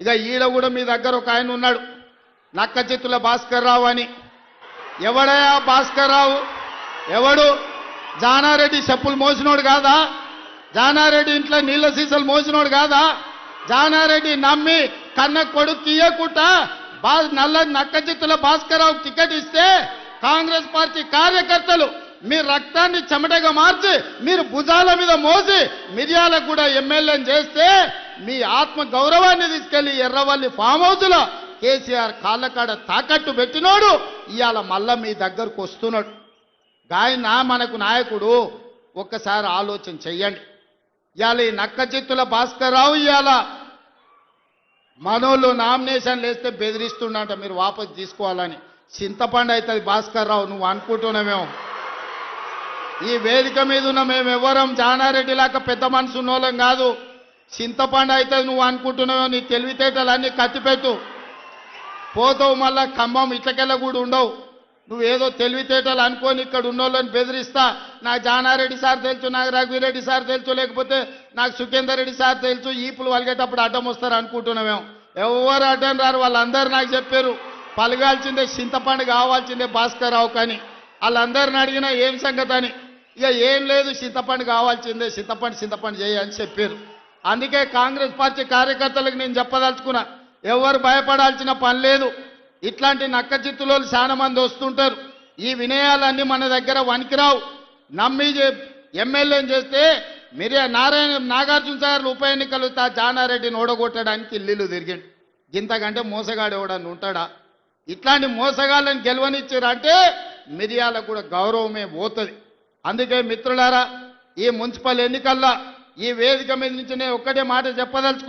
ఇక ఈడ కూడా మీ దగ్గర ఒక ఆయన ఉన్నాడు, నక్క చిత్తుల భాస్కర్ రావు అని. ఎవడయా భాస్కర్ రావు? ఎవడు? జానారెడ్డి చెప్పులు మోసినోడు కాదా? జానారెడ్డి ఇంట్లో నీళ్ళ సీసాలు మోసినోడు కాదా? జానారెడ్డి నమ్మి కన్న కొడుకు ఇయ్యకుండా నల్ల నక్క చిత్తుల భాస్కర్ రావు టికెట్ ఇస్తే కాంగ్రెస్ పార్టీ కార్యకర్తలు మీ రక్తాన్ని చెమటగా మార్చి మీరు భుజాల మీద మోసి మిర్యాలకు కూడా ఎమ్మెల్యేని చేస్తే మీ ఆత్మ గౌరవాన్ని తీసుకెళ్లి ఎర్రవల్లి ఫామ్ హౌస్ లో కేసీఆర్ కాళ్ళకాడ తాకట్టు పెట్టినోడు ఇవాళ మళ్ళా మీ దగ్గరకు వస్తున్నాడు. గాయన మనకు నాయకుడు. ఒక్కసారి ఆలోచన చెయ్యండి. ఇవాళ ఈ నక్క చిత్తుల భాస్కర్ రావు ఇవాళ మనోళ్ళు నామినేషన్లు వేస్తే బెదిరిస్తుండట మీరు వాపసు తీసుకోవాలని. చింతపండు అవుతుంది భాస్కర్ రావు, నువ్వు అనుకుంటున్నామేమో. ఈ వేదిక మీద ఉన్న మేము ఎవరం జానారెడ్డి లాగా పెద్ద మనసు ఉన్నోళ్ళం కాదు. చింతపండు అవుతుంది నువ్వు అనుకుంటున్నావో, నీ తెలివితేటలన్నీ కత్తిపెట్టు. పోతావు మళ్ళా ఖమ్మం ఇట్లకెళ్ళ కూడా ఉండవు. నువ్వేదో తెలివితేటలు అనుకొని ఇక్కడ ఉన్నోళ్ళని బెదిరిస్తా. నాకు జానారెడ్డి సార్ తెలుసు, నాకు రఘువీరెడ్డి సార్ తెలుసు, లేకపోతే నాకు సుఖేందర్ రెడ్డి సార్ తెలుసు, ఈపులు వలిగేటప్పుడు అడ్డం వస్తారు అనుకుంటున్నామేమో. ఎవరు అడ్డం రారు. వాళ్ళందరూ నాకు చెప్పారు పలగాల్సిందే చింతపండు కావాల్సిందే భాస్కర్ రావు కానీ. వాళ్ళందరిని అడిగినా ఏం సంగతి అని. ఇక ఏం లేదు, చింతపండు కావాల్సిందే, చింతపండు చేయని చెప్పారు. అందుకే కాంగ్రెస్ పార్టీ కార్యకర్తలకు నేను చెప్పదలుచుకున్నా, ఎవరు భయపడాల్సిన పని లేదు. ఇట్లాంటి నక్క చిత్తులో చాలా మంది వస్తుంటారు. ఈ వినయాలన్నీ మన దగ్గర వనికిరావు. నమ్మి ఎమ్మెల్యేని చేస్తే మీరే నాగార్జున సాగర్ ఉప ఎన్నికలు జానారెడ్డిని ఓడగొట్టడానికి ఇల్లు తిరిగిండు. ఇంతకంటే మోసగాడు ఎవడని ఉంటాడా? ఇట్లాంటి మోసగాళ్ళని గెలవనిచ్చారంటే మిర్యాలకు కూడా గౌరవమే పోతుంది. అందుకే మిత్రులారా, ఈ మున్సిపల్ ఎన్నికల్లో ఈ వేదిక మీద నుంచి నేను ఒక్కటే మాట చెప్పదలుచుకున్నా.